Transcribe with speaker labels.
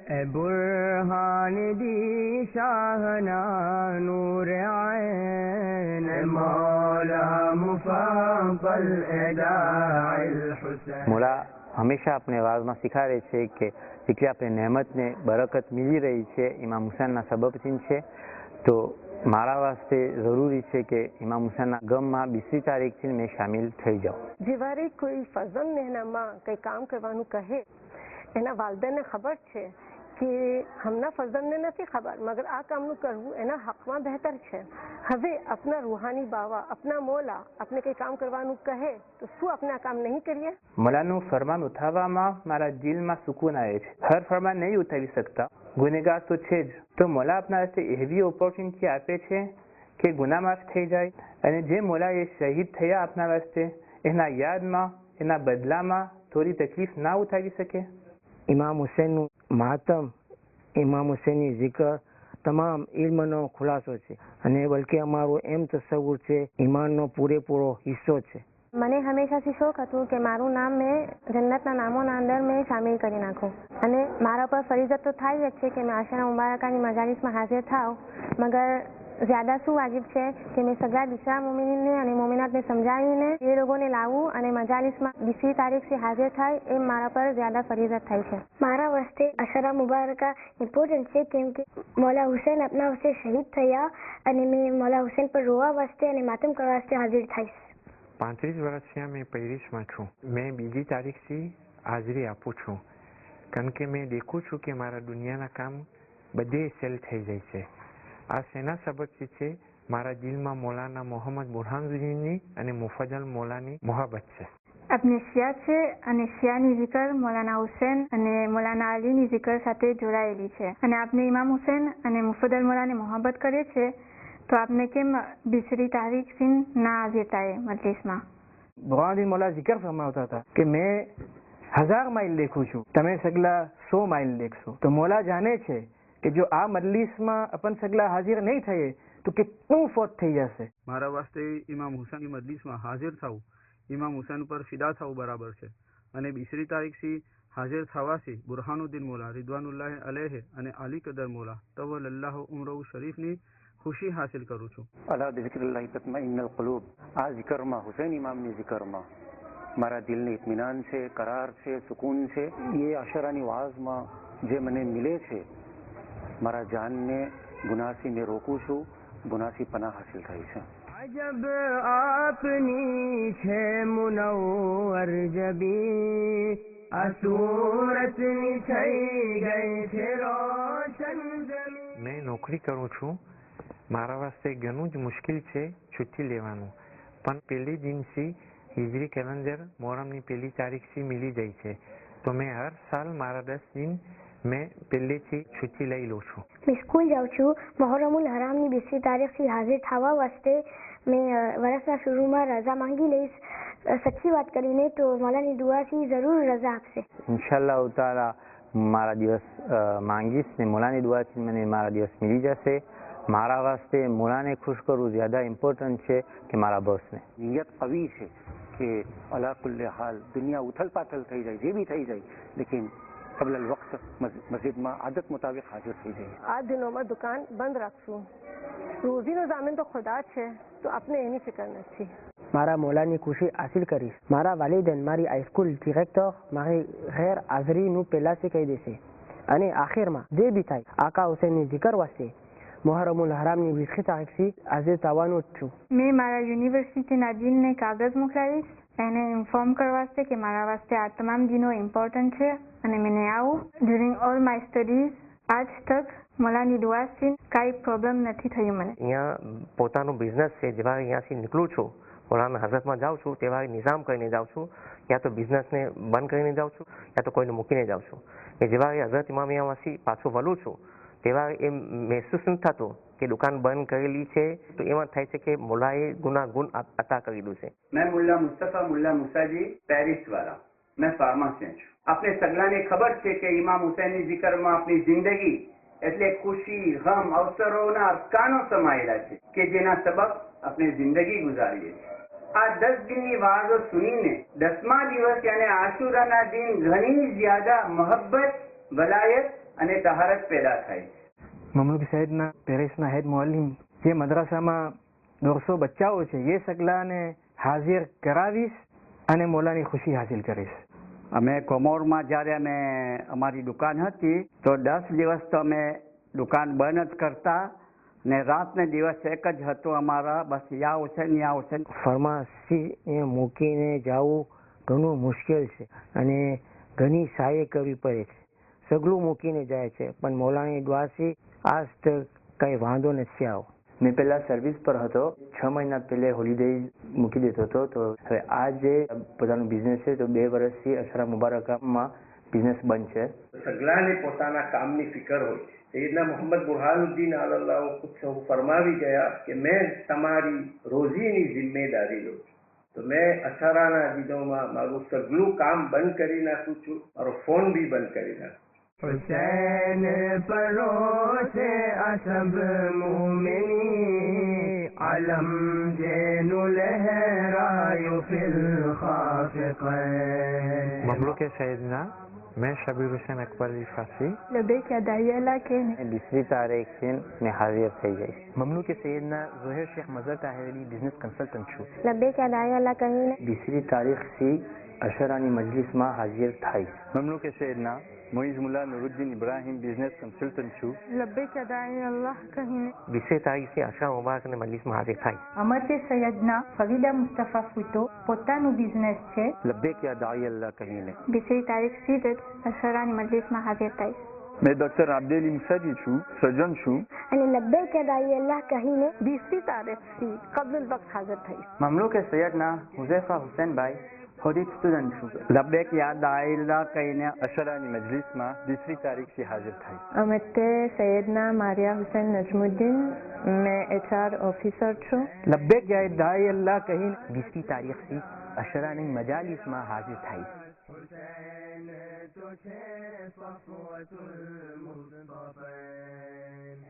Speaker 1: बुरहान दी शाहना नूर आइन मौला मुफाबल एदाइल हुसैन।
Speaker 2: મોલા હંમેશા આપણે વાઝમાં શીખવાડે છે કે જેટલી આપણે નહેમતને બરકત મિલી રહી છે ઇમામ હુસૈનના સબબથી છે. તો મારા વાસ્તે જરૂરી છે કે ઇમામ હુસૈનના ગમમાં 20મી તારીખથી મેં શામિલ થઈ જાઉં.
Speaker 3: જે વારે કોઈ ફરઝંદ એના માં કંઈ કામ કરવાનું કહે, એના વાલિદાને ખબર છે કે હમણાં ફરઝંદને નથી ખબર, મગર આ કામનું કરવું એના હકમાં બહેતર છે. હવે આપના રૂહાની બાવા, આપના મોલા આપણે કંઈ કામ કરવાનું કહે તો શું આપણે આ કામ નહીં કરીએ?
Speaker 2: મોલાનું ફરમાન ઉઠાવવામાં મારા દિલમાં સુકૂન આવે છે. હર ફરમાન નહીં ઉઠાવી શકતા, ગુનેગાર તો છે જ. તો મોલા આપના વાસ્તે એવી ઓપોર્ચ્યુનિટી આપે છે કે ગુનાહ માફ થઈ જાય. અને જે મોલા એ શહીદ થયા આપના વાસ્તે, એના યાદમાં, એના બદલામાં થોડી તકલીફ ના ઉઠાવી શકે.
Speaker 1: ઇમામ હુસૈનનું માતમ, ઇમામ હુસૈનની zikr તમામ ઇલ્મનો ખુલાસો છે અને બલકે અમારું એમ તસવ્વુર છે ઈમાનનો પૂરેપૂરો હિસ્સો છે.
Speaker 4: મને હંમેશાથી શોખ હતું કે મારું નામ મેં જન્નતના નામોના અંદર મેં સામેલ કરી નાખું અને મારા પર ફરિજત તો થાય જ છે કે મેં આશરા મુબારકાની મજાલિસમાં હાજર થાઉં, મગર જ્યાદા શું વાજિબ છે કે મેં સગા બીજા મોમિનને અને મોમિનાતને સમજાવીને એ લોકોને લાવવું અને મજાલિસમાં 20મી તારીખથી હાજર થાય એ મારા પર જ્યાદા ફરિજત થાય છે.
Speaker 5: મારા વાસ્તે અશરા મુબારકા ઇમ્પોર્ટન્ટ છે કેમ કે મૌલા હુસૈન આપના વાસ્તે શહીદ થયા અને મેં મૌલા હુસૈન પર રોવા વાસ્તે અને માતમ કરવા વાસ્તે હાજર થઈશ.
Speaker 6: 35 વર્ષથી મેં પેરિસમાં છું. મેં 2જી તારીખથી હાજરી આપું છું કારણ કે મેં દેખું છું કે મારા દુનિયાના કામ બધે સેલ થઈ જાય છે. આ શેના સબબથી છે? મારા દિલમાં મૌલાના મોહમ્મદ બુરહાનુદ્દીનની અને મુફદ્દલ મૌલાની મોહબ્બત છે.
Speaker 7: આપને શિયા છે અને શિયાની zikr મૌલાના હુસૈન અને મૌલાના અલીની zikr સાથે જોડાયેલી છે અને આપને ઇમામ હુસૈન અને મુફદ્દલ મૌલાને મોહબ્બત કરે છે તો આપને કેમ 20મી તારીખથી ના હાજર થાય મજલિસમાં?
Speaker 1: બુરહાનુદ્દીન મૌલા zikr ફરમાવતા હતા કે મેં 1000 માઇલ દેખું છું, તમે સગલા 100 માઇલ દેખશો. તો મૌલા જાણે છે કે જો આ મજલિસમાં અપન સગલા હાજર નહીં થઈએ તો કેટલું ફોત થઈ જશે.
Speaker 8: મારા વાસ્તે ઇમામ હુસૈનની મજલિસમાં હાજર થવું, ઇમામ હુસૈન પર ફિદા થવું બરાબર છે અને 20મી તારીખથી હાજર થવાથી બુરહાનુદ્દીન મૌલા રિદવાનુલ્લાહ અલૈહ અને અલી કદર મૌલા તવલ્લાહુ ઉમરહુ શરીફની ખુશી હાસિલ કરું છું.
Speaker 2: અલા બિઝિક્રિલ્લાહ તત્મઇન્નુલ કુલૂબ. આ zikરમાં, હુસૈન ઇમામની zikરમાં મારા દિલને ઇત્મીનાન છે, કરાર છે, સુકૂન છે. એ અશરાની વાઝમાં જે મને મિલે છે, મારા જાનને ગુનાહથી મેં રોકું છું, ગુનાહથી પનાહ હાસિલ થઈ છે.
Speaker 1: અજબ આપની છે મુનવ્વર જબી, આ સૂરતની થઈ ગઈ છે રોશન જમી.
Speaker 6: મેં નોકરી કરું છું. મારા વાસ્તે ઘણું જ મુશ્કેલ છે છુટ્ટી લેવાનું, પણ પહેલી દિનથી હિજરી કેલેન્ડર મોહરમની 1લી તારીખથી મિલી જાય છે. તો મેં હર સાલ મારા 10 દિન મેં પહેલેથી છુટ્ટી લઈ લઉં છું.
Speaker 5: મેં સ્કૂલ જાઉં છું. મોહરમુલ હરામની 20મી તારીખથી હાજર થવા વાસ્તે મેં વર્ષના શરૂમાં રજા માંગી લઈશ. સચ્ચી વાત કરીને તો મૌલાની દુઆથી જરૂર રજા આપશે.
Speaker 2: ઇન્શાઅલ્લાહ તાલા મારા દિવસ માંગીશ ને મૌલાની દુઆથી મને મારા દિવસ મિલી જશે. મારા વાસ્તે મૌલાને ખુશ કરવું જ્યાદા ઇમ્પોર્ટન્ટ છે કે મારા બોસને. નિયત આવી છે કે અલા કુલ્લે હાલ દુનિયા ઉથલ પાથલ થઈ જાય, જે બી થઈ જાય, લેકિન કબલ વક્ત મસ્જિદમાં આદત મુતાબિક હાજર થઈ જાય.
Speaker 3: આ દિનોમાં દુકાન બંધ રાખશું. રોજીનો જામીન તો ખુદા છે, તો આપને એની ફિકર નથી.
Speaker 1: મારા મૌલાની ખુશી હાસિલ કરીશ. મારા વાલિદાન, મારી હાઈસ્કૂલ ડિરેક્ટર મારી ગેર હાજરીનું પહેલાથી કહી દેશે અને આખિરમાં જે બી થાય આકા હુસૈનની zikr વાસ્તે મોહરમુલ હરામની 20મી તારીખથી હાજર થવાનું જ છું.
Speaker 7: મેં મારા યુનિવર્સિટીના ડીનને કાગળ મોકલાવીશ એને ઇન્ફોર્મ કરવા વાસ્તે કે મારા વાસ્તે આ તમામ દિનો ઇમ્પોર્ટન્ટ છે અને મેં આવું ડ્યુરિંગ ઓલ માય સ્ટડીઝ આજ તક મૌલાની દુઆથી કાંઈ પ્રોબ્લેમ નથી થયું મને.
Speaker 9: અહીંયા પોતાનું બિઝનેસ છે. જેવા અહીંયાથી નીકળું છું, મૌલાના હઝરતમાં જાઉં છું, તેવા નિઝામ કરીને જાઉં છું. યા તો બિઝનેસને બંધ કરીને જાઉં છું યા તો કોઈને મૂકીને જાઉં છું. કે જેવા હઝરત ઇમામિયામાંથી પાછું વળું છું તેવા એ મહેસૂસ નથી થતું કે દુકાન બંધ કરેલી છે. તો એમાં થાય છે કે મૌલાએ ગુનાગુન અતા કરેલું છે.
Speaker 10: मैं मुल्ला मुस्तफा मुल्ला मुसाजी पेरिस वाला, मैं फार्मासिस्ट છું. આપણે સગલાને ખબર છે કે ઇમામ હુસૈનની zikરમાં આપણી જિંદગી એટલે ખુશી, ગમ, અવસરોના અરકાનો સમાયેલા છે કે જેના સબબ આપણે જિંદગી ગુજારીએ છીએ. આ 10 દિનની વાતો સુનીને 10મા દિવસ યાને આશુરાના દિન ઘણી જ્યાદા મોહબ્બત, વલાયત અને તહારત પેદા થાય.
Speaker 11: મમલુક સૈયદના પેરિસના હેડ મોલ્લીમ જે મદ્રસામાં 200 બચ્ચાઓ છે એ સગલાને હાજર કરાવીશ અને મોલાની ખુશી હાસિલ કરીશ.
Speaker 12: અમે કોમોરમાં જ્યારે અમે અમારી દુકાન હતી તો 10 દિવસ તો અમે દુકાન બંધ જ કરતા ને રાત ને દિવસ એક જ હતું અમારા, બસ યા હુસેન.
Speaker 1: ફાર્મસી મૂકીને જવું ઘણું મુશ્કેલ છે અને ઘણી સહાય કરવી પડે છે. સગલું મૂકીને જાય છે પણ મોલાની દુઆથી આજ તક કંઈ વાંધો નથી આવ્યો.
Speaker 2: મેં પહેલા સર્વિસ પર હતો, 6 મહિના પહેલે હોલિડે મૂકી દેતો હતો. તો હવે આ જે પોતાનું બિઝનેસ છે તો 2 વર્ષથી અશરા મુબારકમાં બિઝનેસ બંધ છે.
Speaker 10: સગલાને પોતાના કામની ફિકર હોય. સૈયદના મોહમ્મદ બુરહાનુદ્દીન અલ્લાહ ફરમાવી ગયા કે મેં તમારી રોજીની જિમ્મેદારી લઉં છું. તો મેં અશારાના દિનોમાં મારું સગલું કામ બંધ કરી નાખું છું, મારો ફોન બી બંધ કરી નાખું.
Speaker 13: हुसैन परोसे असब मोमिनी अलम जेनु लहरायो फिल खाफिक़ैन.
Speaker 6: ममलूक सैयदना मैं शबीर हुसैन अकबर फासी
Speaker 7: लबैक या दाई अल्लाह के
Speaker 2: 20મી તારીખથી મેં હાજર થઈ જઈશ.
Speaker 11: મમલુક સૈયદના ઝુહેર શેખ મઝહર તાહેરી બિઝનેસ કન્સલ્ટન્ટ છું.
Speaker 4: લબ્બૈક યા દાઈ અલ્લાહ કહીને
Speaker 2: 20મી તારીખથી અશરાની મજલિસમાં હાજર થઈશ.
Speaker 8: મમલુક સૈયદના મોઇઝ મુલ્લા નુરુદ્દીન ઇબ્રાહિમ બિઝનેસ કન્સલ્ટન્ટ છું.
Speaker 7: લબ્બૈક યા દાઈ અલ્લાહ કહીને
Speaker 9: 20 તારીખથી અશરા મુબારકની મજલિસમાં હાજર થાય.
Speaker 14: અમરતે સૈયદના ફરીદા મુસ્તફા ફૂટો પોતાનું બિઝનેસ છે.
Speaker 8: લબ્બૈક યા દાઈ અલ્લાહ કહીને
Speaker 7: 20 તારીખથી જ અશરાની મજલિસમાં હાજર થાય.
Speaker 8: મેં ડોક્ટર આબ્દેલી મુસાજી છું, સર્જન છું.
Speaker 5: અને લબ્બૈક યા દાઈ અલ્લાહ કહીને
Speaker 3: 20મી તારીખથી કબલ વક્ત હાજર થઈશ.
Speaker 2: મમલુક સૈયદના હુઝૈફા હુસૈનભાઈ હોડિટ સ્ટુડન્ટ છું.
Speaker 12: લબ્બૈક યા દાઈ અલ્લાહ કહીને
Speaker 8: અશરાની મજલિસમાં 20મી તારીખથી હાજર થાય.
Speaker 7: અમરતે સૈયદના મારિયા હુસૈન નજમુદ્દીન મેં HR ઓફિસર છું.
Speaker 11: લબ્બૈક યા દાઈ અલ્લાહ કહીને 20મી તારીખથી અશરાની મજાલિસમાં હાજર થાય.
Speaker 13: हुसैन तो छे सफ़वतुल मुस्तफ़ैन.